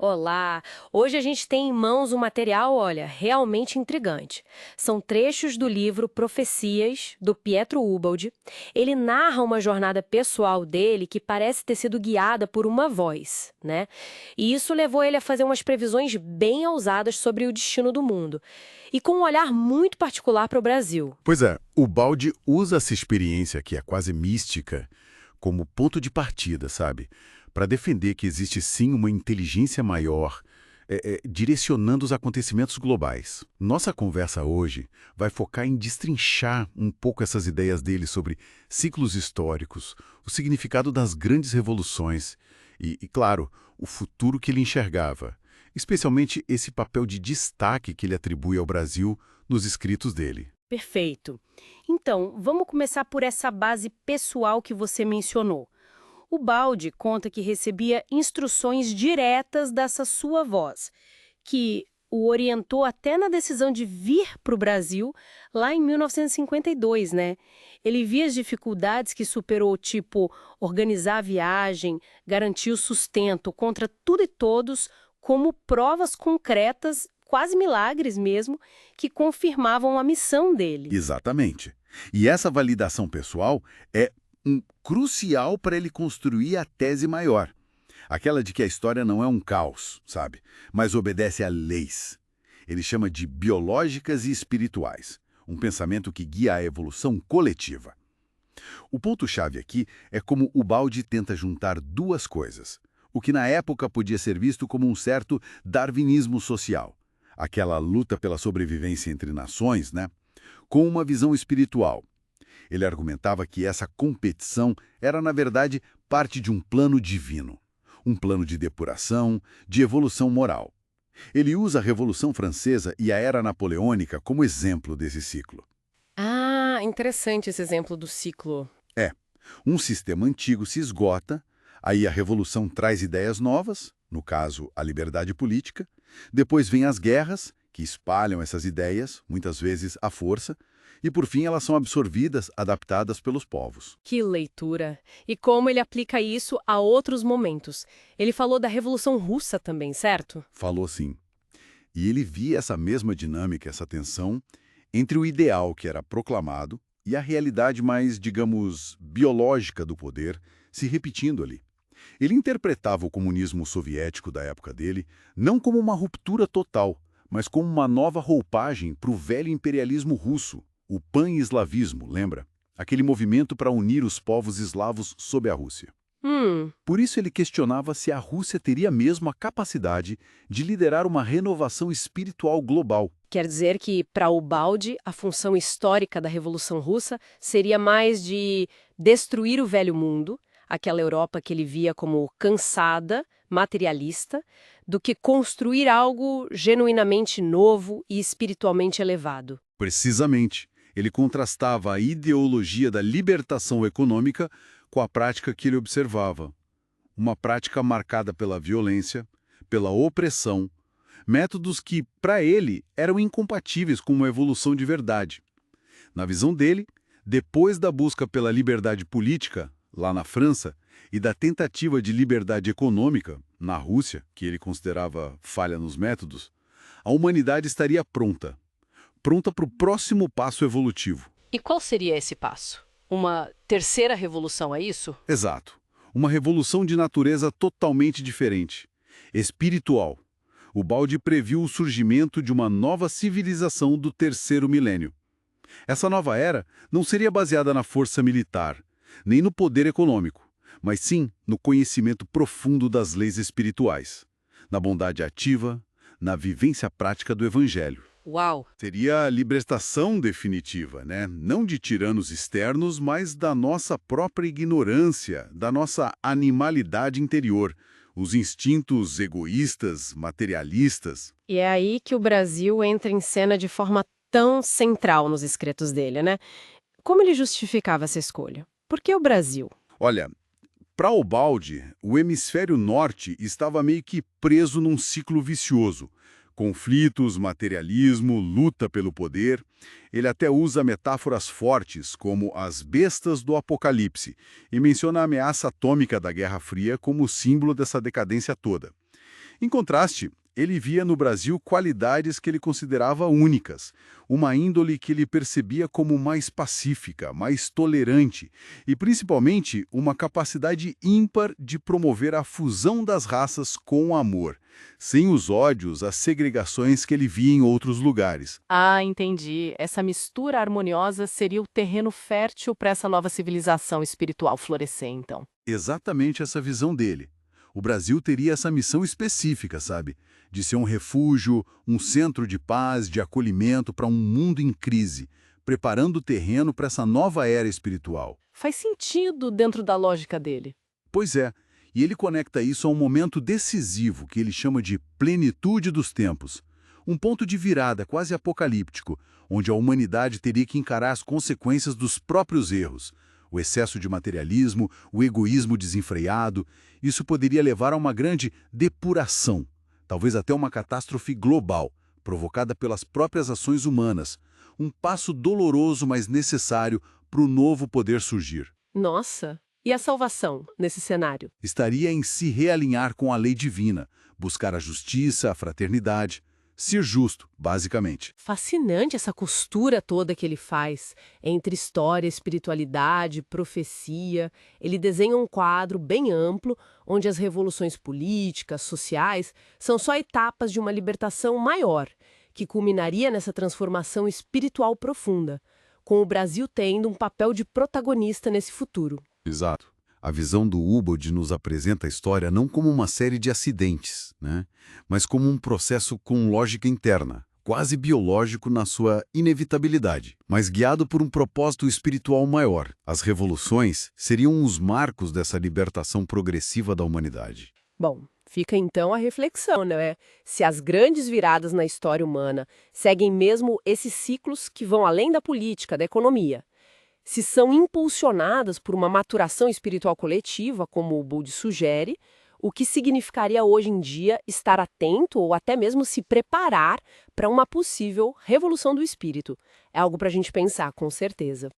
Olá! Hoje a gente tem em mãos um material, olha, realmente intrigante. São trechos do livro Profecias, do Pietro Ubaldi. Ele narra uma jornada pessoal dele que parece ter sido guiada por uma voz, né? E isso levou ele a fazer umas previsões bem ousadas sobre o destino do mundo. E com um olhar muito particular para o Brasil. Pois é, o Balde usa essa experiência, que é quase mística, como ponto de partida, sabe? Para defender que existe sim uma inteligência maior direcionando os acontecimentos globais. Nossa conversa hoje vai focar em destrinchar um pouco essas ideias dele sobre ciclos históricos, o significado das grandes revoluções e, claro, o futuro que ele enxergava, especialmente esse papel de destaque que ele atribui ao Brasil nos escritos dele. Perfeito. Então, vamos começar por essa base pessoal que você mencionou. O Balde conta que recebia instruções diretas dessa sua voz, que o orientou até na decisão de vir para o Brasil lá em 1952, né? Ele via as dificuldades que superou, tipo organizar a viagem, garantir o sustento contra tudo e todos, como provas concretas, quase milagres mesmo, que confirmavam a missão dele. Exatamente. E essa validação pessoal é crucial para ele construir a tese maior. Aquela de que a história não é um caos, sabe? Mas obedece a leis. Ele chama de biológicas e espirituais. Um pensamento que guia a evolução coletiva. O ponto-chave aqui é como o Balde tenta juntar duas coisas. O que na época podia ser visto como um certo darwinismo social. Aquela luta pela sobrevivência entre nações, né? Com uma visão espiritual. Ele argumentava que essa competição era, na verdade, parte de um plano divino. Um plano de depuração, de evolução moral. Ele usa a Revolução Francesa e a Era Napoleônica como exemplo desse ciclo. Ah, interessante esse exemplo do ciclo. É, um sistema antigo se esgota, aí a Revolução traz ideias novas, no caso, a liberdade política, depois vêm as guerras, que espalham essas ideias, muitas vezes à força, e por fim elas são absorvidas, adaptadas pelos povos. Que leitura! E como ele aplica isso a outros momentos. Ele falou da Revolução Russa também, certo? Falou sim. E ele via essa mesma dinâmica, essa tensão, entre o ideal que era proclamado e a realidade mais, digamos, biológica do poder se repetindo ali. Ele interpretava o comunismo soviético da época dele não como uma ruptura total, mas como uma nova roupagem para o velho imperialismo russo, o pan-eslavismo, lembra? Aquele movimento para unir os povos eslavos sob a Rússia. Hum, Por isso ele questionava se a Rússia teria mesmo a capacidade de liderar uma renovação espiritual global. quer dizer que, para o Baldi, a função histórica da Revolução Russa seria mais de destruir o velho mundo, aquela Europa que ele via como cansada, materialista, do que construir algo genuinamente novo e espiritualmente elevado. Precisamente, ele contrastava a ideologia da libertação econômica com a prática que ele observava. Uma prática marcada pela violência, pela opressão, métodos que, para ele, eram incompatíveis com uma evolução de verdade. Na visão dele, depois da busca pela liberdade política, lá na França, e da tentativa de liberdade econômica, na Rússia, que ele considerava falha nos métodos, a humanidade estaria pronta. Pronta para o próximo passo evolutivo. E qual seria esse passo? Uma terceira revolução, é isso? Exato. Uma revolução de natureza totalmente diferente. Espiritual. O Balde previu o surgimento de uma nova civilização do terceiro milênio. Essa nova era não seria baseada na força militar, nem no poder econômico, mas sim no conhecimento profundo das leis espirituais, na bondade ativa, na vivência prática do Evangelho. Uau! Seria a libertação definitiva, né? Não de tiranos externos, mas da nossa própria ignorância, da nossa animalidade interior, os instintos egoístas, materialistas. E é aí que o Brasil entra em cena de forma tão central nos escritos dele, né? Como ele justificava essa escolha? Por que o Brasil? Olha, para o Balde, o hemisfério norte estava meio que preso num ciclo vicioso. Conflitos, materialismo, luta pelo poder. Ele até usa metáforas fortes, como as bestas do apocalipse, e menciona a ameaça atômica da Guerra Fria como símbolo dessa decadência toda. Em contraste, ele via no Brasil qualidades que ele considerava únicas, uma índole que ele percebia como mais pacífica, mais tolerante e, principalmente, uma capacidade ímpar de promover a fusão das raças com amor, sem os ódios, as segregações que ele via em outros lugares. Ah, entendi. Essa mistura harmoniosa seria o terreno fértil para essa nova civilização espiritual florescer, então. Exatamente essa visão dele. O Brasil teria essa missão específica, sabe? De ser um refúgio, um centro de paz, de acolhimento para um mundo em crise, preparando o terreno para essa nova era espiritual. Faz sentido dentro da lógica dele. Pois é, e ele conecta isso a um momento decisivo que ele chama de plenitude dos tempos. Um ponto de virada quase apocalíptico, onde a humanidade teria que encarar as consequências dos próprios erros. O excesso de materialismo, o egoísmo desenfreado, isso poderia levar a uma grande depuração, talvez até uma catástrofe global, provocada pelas próprias ações humanas. Um passo doloroso, mas necessário para o novo poder surgir. Nossa, e a salvação nesse cenário? Estaria em se realinhar com a lei divina, buscar a justiça, a fraternidade, ser justo, basicamente. Fascinante essa costura toda que ele faz entre história, espiritualidade, profecia. Ele desenha um quadro bem amplo, onde as revoluções políticas, sociais, são só etapas de uma libertação maior, que culminaria nessa transformação espiritual profunda, com o Brasil tendo um papel de protagonista nesse futuro. Exato. A visão do Ubald nos apresenta a história não como uma série de acidentes, né? Mas como um processo com lógica interna, quase biológico na sua inevitabilidade, mas guiado por um propósito espiritual maior. As revoluções seriam os marcos dessa libertação progressiva da humanidade. Bom, fica então a reflexão, né? Se as grandes viradas na história humana seguem mesmo esses ciclos que vão além da política, da economia. Se são impulsionadas por uma maturação espiritual coletiva, como o Budi sugere, o que significaria hoje em dia estar atento ou até mesmo se preparar para uma possível revolução do espírito. É algo para a gente pensar, com certeza.